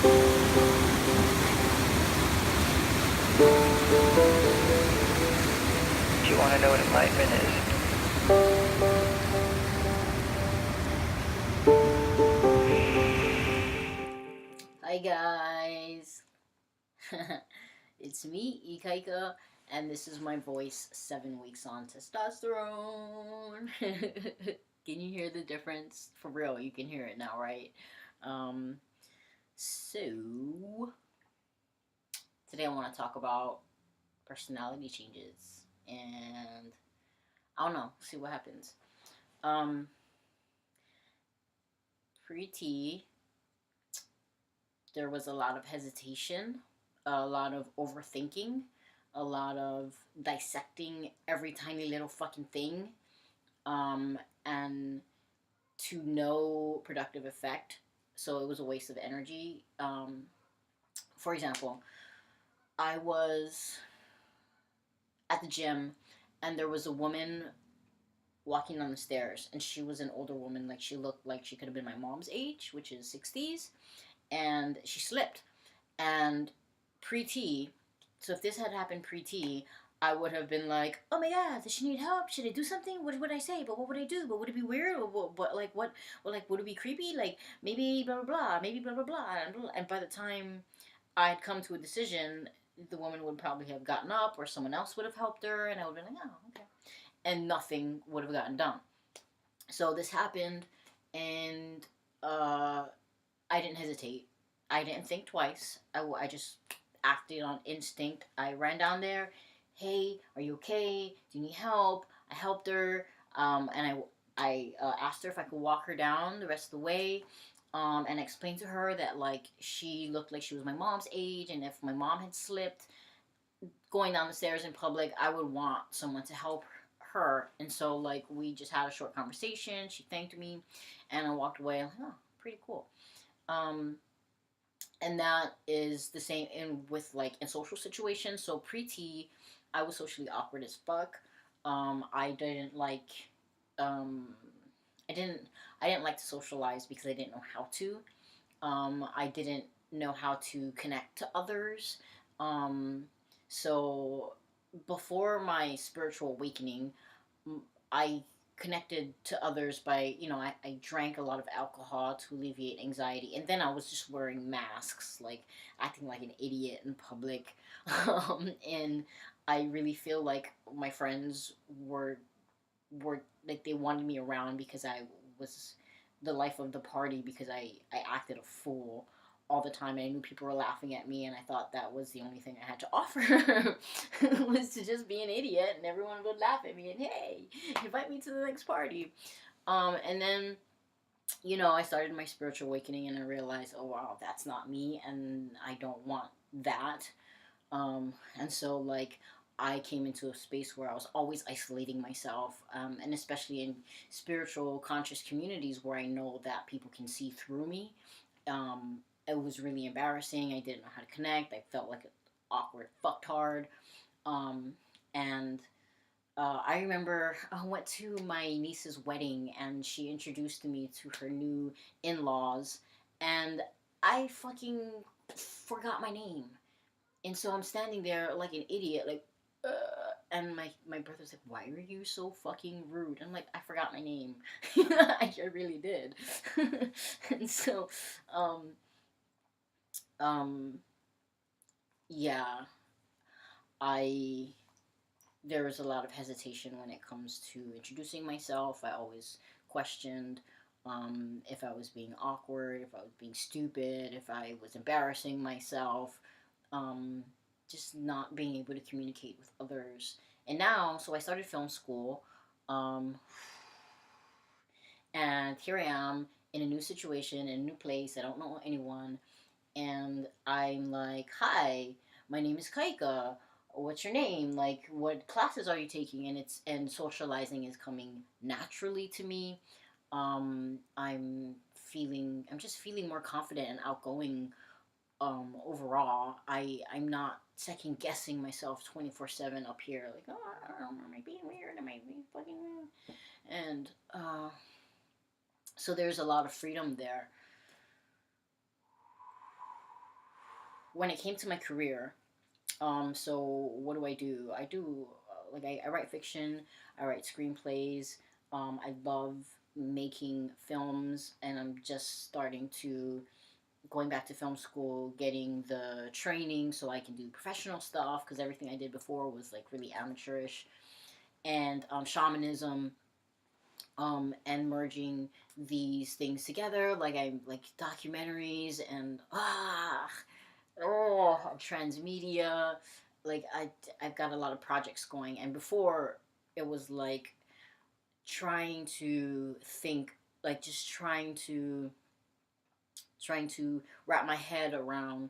Do you want to know what enlightenment is? Hi guys, it's me, Ikaika, and this is my voice 7 weeks on testosterone. Can you hear the difference? For real, you can hear it now, right? Um, so today I want to talk about personality changes, and I don't know, see what happens. Um, Pre-T, there was a lot of hesitation, a lot of overthinking, a lot of dissecting every tiny little fucking thing, um, and to no productive effect. So it was a waste of energy. For example, I was at the gym and there was a woman walking down the stairs, and she was an older woman. Like, she looked like she could have been my mom's age, which is 60s, and she slipped. And pre-T, so if this had happened pre-T, I would have been like, oh my god, does she need help? Should I do something? What would I say? But what would I do? But would it be weird? Or what like what? Well, like, would it be creepy? Like, maybe blah blah blah, maybe blah blah blah. And by the time I'd come to a decision, the woman would probably have gotten up, or someone else would have helped her, and I would have been like, oh, okay. And nothing would have gotten done. So this happened, and uh, I didn't hesitate. I didn't think twice. I just acted on instinct. I ran down there. Hey, are you okay? Do you need help? I helped her, and I asked her if I could walk her down the rest of the way, and explained to her that, like, she looked like she was my mom's age, and if my mom had slipped going down the stairs in public, I would want someone to help her. And so, like, we just had a short conversation. She thanked me, and I walked away. I'm like, oh, pretty cool. Um, and that is the same in with, like, in social situations. So pre-T, I was socially awkward as fuck. I didn't like, um, I didn't, I didn't like to socialize because I didn't know how to. I didn't know how to connect to others. Um, so before my spiritual awakening, I connected to others by, I drank a lot of alcohol to alleviate anxiety. And then I was just wearing masks, like acting like an idiot in public. And I really feel like my friends were like, they wanted me around because I was the life of the party, because I acted a fool all the time, and I knew people were laughing at me, and I thought that was the only thing I had to offer was to just be an idiot, and everyone would laugh at me and, hey, invite me to the next party. And then, I started my spiritual awakening, and I realized, oh wow, that's not me, and I don't want that. And so, like, I came into a space where I was always isolating myself, and especially in spiritual conscious communities where I know that people can see through me. It was really embarrassing. I didn't know how to connect. I felt like an awkward fucktard. Um, and I remember I went to my niece's wedding, and she introduced me to her new in-laws, and I fucking forgot my name. And so I'm standing there like an idiot, like, and my brother's like, "Why are you so fucking rude?" I'm like, "I forgot my name." I really did. And so, um, um, yeah, I there was a lot of hesitation when it comes to introducing myself. I always questioned, if I was being awkward, if I was being stupid, if I was embarrassing myself, um, just not being able to communicate with others. And now, so I started film school, um, and here I am in a new situation, in a new place. I don't know anyone, and I'm like, "Hi, my name is Kaika. What's your name? Like, what classes are you taking?" And socializing is coming naturally to me. I'm just feeling more confident and outgoing. Overall, I'm not second guessing myself 24/7 up here. Like, oh, I don't know, am I being weird? Am I being fucking weird? And so there's a lot of freedom there. when it came to my career, so what do I do? I do like I write fiction, I write screenplays. I love making films, and I'm just starting to going back to film school, getting the training so I can do professional stuff because everything I did before was like really amateurish, and shamanism, and merging these things together. Like I like documentaries and transmedia. Like I've got a lot of projects going, and before it was like trying to think, like just trying to wrap my head around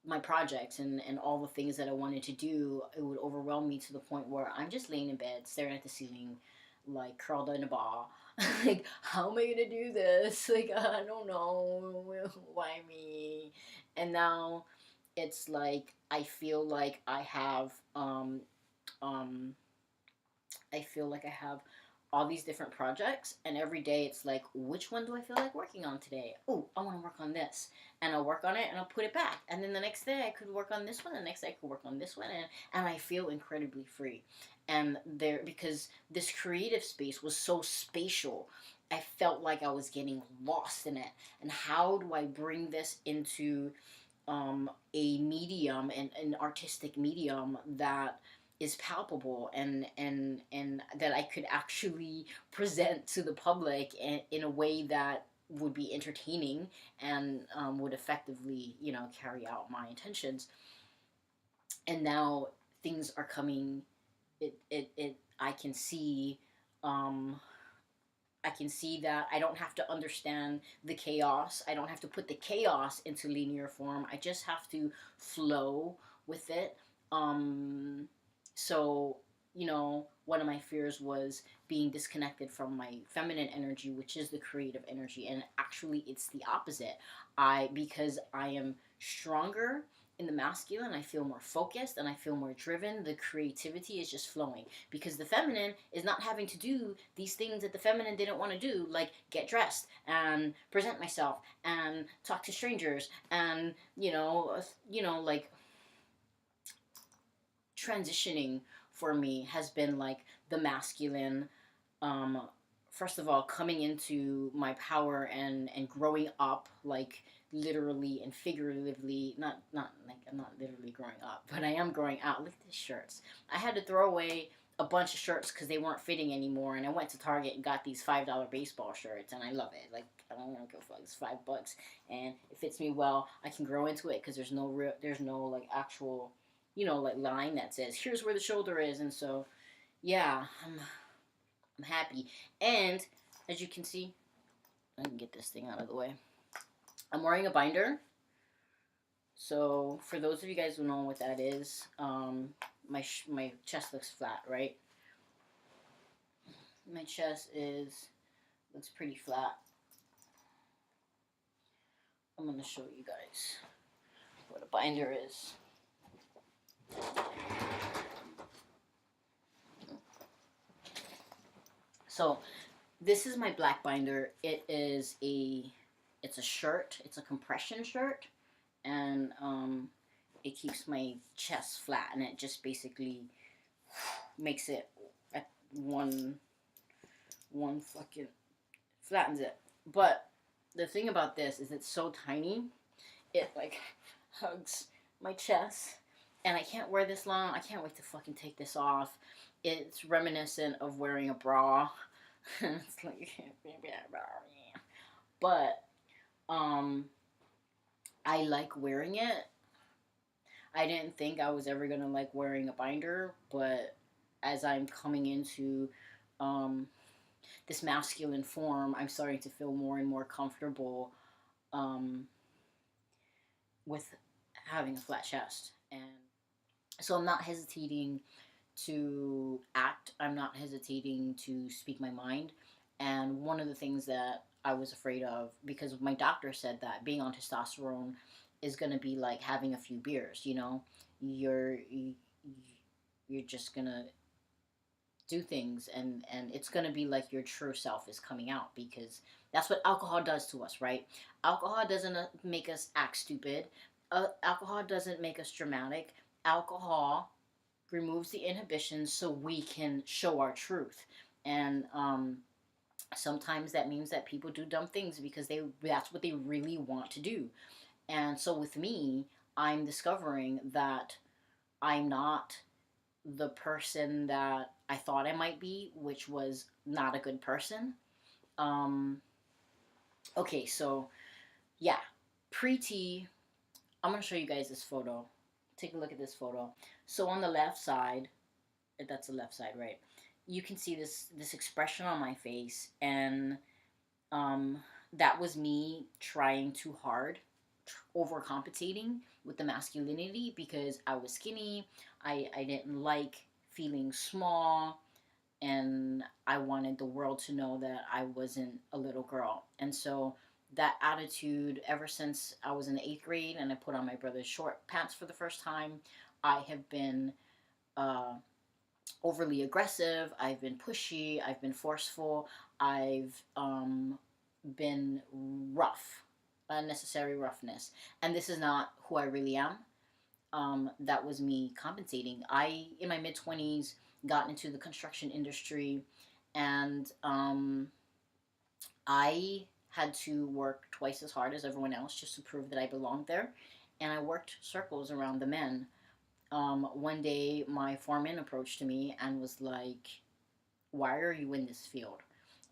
my projects and all the things that I wanted to do. It would overwhelm me to the point where I'm just laying in bed staring at the ceiling, like curled in a ball. Like, how am I gonna do this? Like, I don't know. Why me? And now it's like I feel like um I feel like I have all these different projects, and every day it's like, which one do I feel like working on today? Oh, I want to work on this, and I'll work on it, and I'll put it back, and then the next day I could work on this one, and the next day I could work on this one, and I feel incredibly free, and there because this creative space was so spatial. I felt like I was getting lost in it, and how do I bring this into a medium and an artistic medium that is palpable and that I could actually present to the public in a way that would be entertaining and would effectively, carry out my intentions. And now things are coming. It I can see. Um, I can see that I don't have to understand the chaos. I don't have to put the chaos into linear form. I just have to flow with it. Um, so, one of my fears was being disconnected from my feminine energy, which is the creative energy. And actually, it's the opposite. Because I am stronger in the masculine, I feel more focused and I feel more driven. The creativity is just flowing because the feminine is not having to do these things that the feminine didn't want to do, like get dressed and present myself and talk to strangers and like transitioning for me has been like the masculine, um first of all coming into my power and growing up, like literally and figuratively. Not like I'm not literally growing up, but I am growing out. Look at these shirts. I had to throw away a bunch of shirts because they weren't fitting anymore, and I went to Target and got these $5 baseball shirts, and I love it. Like, I don't want to go for like, it's $5 and it fits me well. I can grow into it because there's no like actual, like line that says here's where the shoulder is. And so yeah, I'm happy. And as you can see, I can get this thing out of the way. I'm wearing a binder. So for those of you guys who know what that is, my chest looks flat, right? My chest looks pretty flat. I'm gonna show you guys what a binder is. So this is my black binder. It's a shirt. It's a compression shirt, and it keeps my chest flat, and it just basically makes it at one fucking flattens it. But the thing about this is it's so tiny, it like hugs my chest, and I can't wear this long. I can't wait to fucking take this off. It's reminiscent of wearing a bra. It's like, but I like wearing it. I didn't think I was ever gonna like wearing a binder, but as I'm coming into um, this masculine form, I'm starting to feel more and more comfortable um, with having a flat chest, and so I'm not hesitating to act. I'm not hesitating to speak my mind. And one of the things that I was afraid of, because my doctor said that being on testosterone is going to be like having a few beers, you're you're just going to do things, and it's going to be like your true self is coming out, because that's what alcohol does to us, right? Alcohol doesn't make us act stupid. Alcohol doesn't make us dramatic. Alcohol removes the inhibitions so we can show our truth. And sometimes that means that people do dumb things because that's what they really want to do. And so with me, I'm discovering that I'm not the person that I thought I might be, which was not a good person. Um, okay, so yeah, pre-T, I'm gonna show you guys this photo. Take a look at this photo. So on the left side, that's the left side, right? You can see this expression on my face, and um, that was me trying too hard, overcompensating with the masculinity because I was skinny. I didn't like feeling small, and I wanted the world to know that I wasn't a little girl. And so that attitude, ever since I was in the 8th grade and I put on my brother's short pants for the first time, I have been uh, overly aggressive. I've been pushy. I've been forceful. I've been rough, unnecessary roughness. And this is not who I really am. That was me compensating. In my mid 20s, got into the construction industry, and I had to work twice as hard as everyone else just to prove that I belonged there. And I worked circles around the men. One day, my foreman approached me and was like, "Why are you in this field?"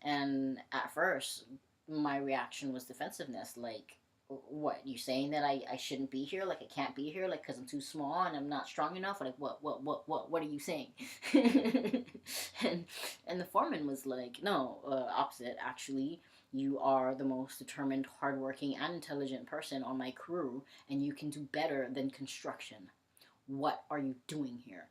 And at first, my reaction was defensiveness. Like, what, you saying that I shouldn't be here? Like, I can't be here? Like, because I'm too small and I'm not strong enough? Like, what are you saying? and and the foreman was like, "No, opposite, actually. You are the most determined, hardworking, and intelligent person on my crew, and you can do better than construction. What are you doing here?"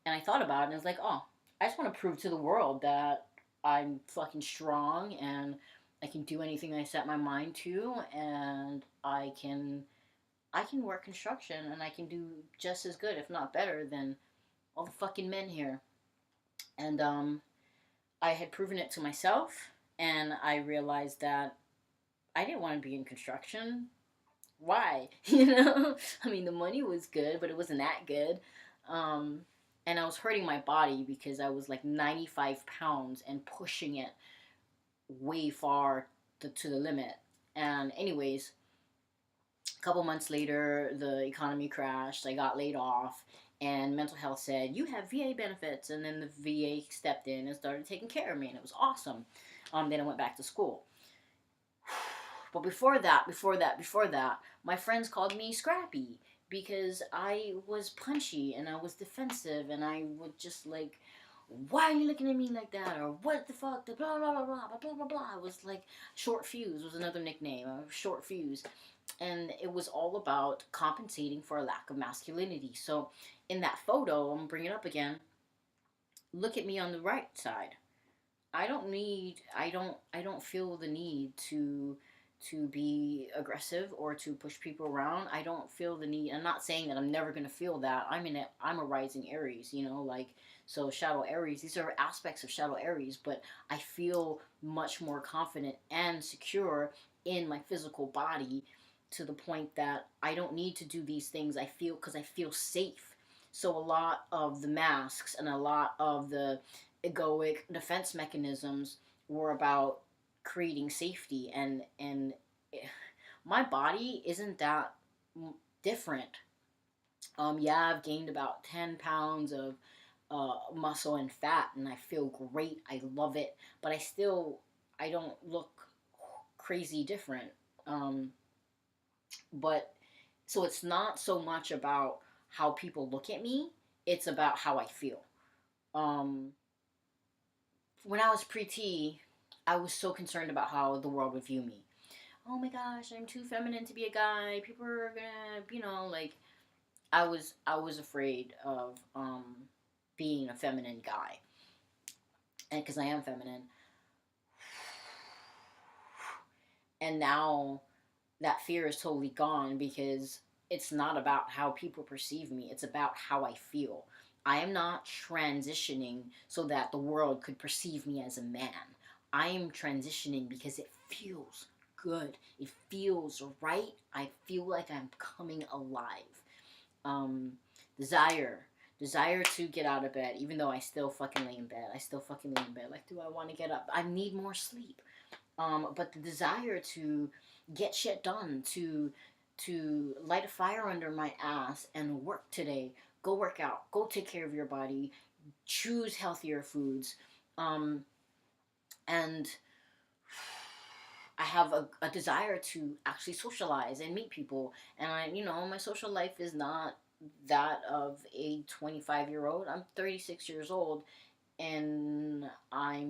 And I thought about it, and I was like, "Oh, I just want to prove to the world that I'm fucking strong, and I can do anything I set my mind to, and I can work construction, and I can do just as good, if not better, than all the fucking men here." And I had proven it to myself, and I realized that I didn't want to be in construction. Why? I mean, the money was good, but it wasn't that good. Um, and I was hurting my body because I was like 95 pounds and pushing it way far to the limit. And, anyways, a couple months later, the economy crashed. I got laid off, and mental health said, "You have VA benefits." And then the VA stepped in and started taking care of me, and it was awesome. Then I went back to school. But before that, my friends called me scrappy because I was punchy and I was defensive, and I would just like, "Why are you looking at me like that?" Or "What the fuck?" The blah blah blah blah blah blah blah. I was like, short fuse was another nickname. Short fuse, and it was all about compensating for a lack of masculinity. So in that photo, I'm bringing it up again. Look at me on the right side. I don't feel the need to be aggressive or to push people around. I don't feel the need. I'm not saying that I'm never going to feel that. I'm a rising Aries, like, so shadow Aries, these are aspects of shadow Aries, but I feel much more confident and secure in my physical body to the point that I don't need to do these things. I feel because I feel safe. So a lot of the masks and a lot of the egoic defense mechanisms were about creating safety, and my body isn't that different. Yeah, I've gained about 10 pounds of muscle and fat, and I feel great. I love it, but I don't look crazy different. um, but so it's not so much about how people look at me, it's about how I feel. um, when I was pre-T, I was so concerned about how the world would view me. "Oh my gosh, I'm too feminine to be a guy. People are gonna, like, I was afraid of being a feminine guy, and because I am feminine, and now that fear is totally gone because it's not about how people perceive me. It's about how I feel. I am not transitioning so that the world could perceive me as a man. I am transitioning because it feels good. It feels right. I feel like I'm coming alive. Desire. Desire to get out of bed, even though I still fucking lay in bed. I still fucking lay in bed. Like, do I want to get up? I need more sleep. But the desire to get shit done, to light a fire under my ass and work today, go work out, go take care of your body, choose healthier foods, and I have a desire to actually socialize and meet people. And my social life is not that of a 25-year-old. I'm 36 years old, and I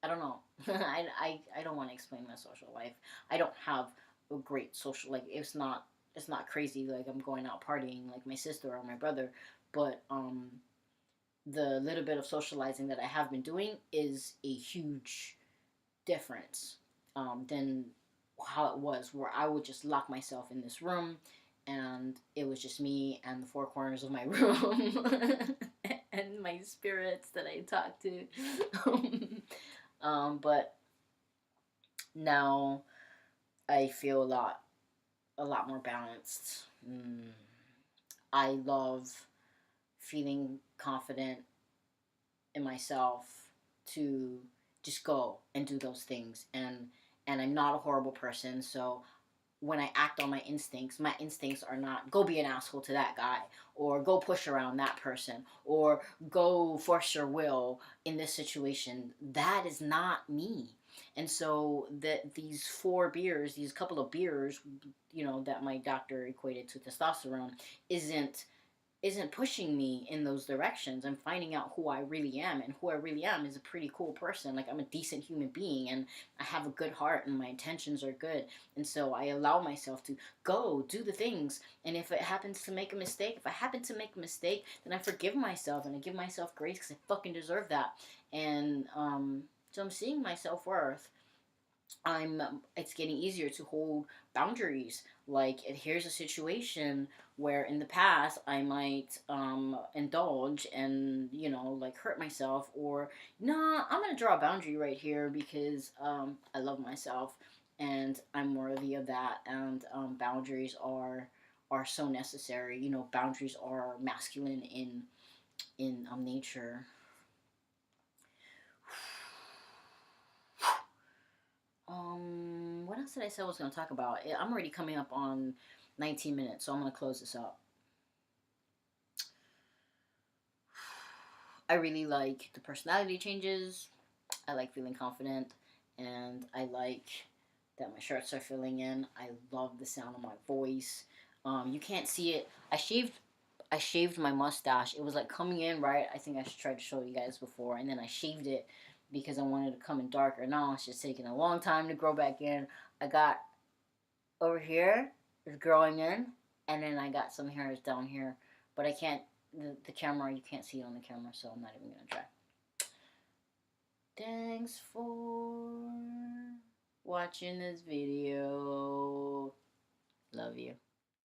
don't know. I don't want to explain my social life. I don't have a great social, like, it's not crazy like I'm going out partying like my sister or my brother, but the little bit of socializing that I have been doing is a huge difference than how it was, where I would just lock myself in this room and it was just me and the four corners of my room and my spirits that I talk to. But now I feel a lot more balanced. I love feeling confident in myself to just go and do those things, and I'm not a horrible person, so when I act on my instincts are not go be an asshole to that guy, or go push around that person, or go force your will in this situation. That is not me. And so that these couple of beers, that my doctor equated to testosterone, isn't pushing me in those directions. I'm finding out who I really am, and who I really am is a pretty cool person. Like, I'm a decent human being, and I have a good heart, and my intentions are good. And so I allow myself to go do the things. And if it happens to make a mistake, if I happen to make a mistake, then I forgive myself and I give myself grace, because I fucking deserve that. And so I'm seeing my self-worth. It's getting easier to hold boundaries. Like, here's a situation where in the past I might indulge and like hurt myself, or nah, I'm gonna draw a boundary right here because I love myself and I'm worthy of that. And boundaries are so necessary. Boundaries are masculine in nature. What else did I say I was going to talk about? I'm already coming up on 19 minutes, so I'm going to close this up. I really like the personality changes. I like feeling confident, and I like that my shirts are filling in. I love the sound of my voice. You can't see it. I shaved my mustache. It was like coming in right. I think I should try to show you guys before, and then I shaved it because I wanted to come in darker. Now it's just taking a long time to grow back in. I got over here is growing in, and then I got some hairs down here, but I can't. The camera, you can't see it on the camera, so I'm not even gonna try. Thanks for watching this video. Love you.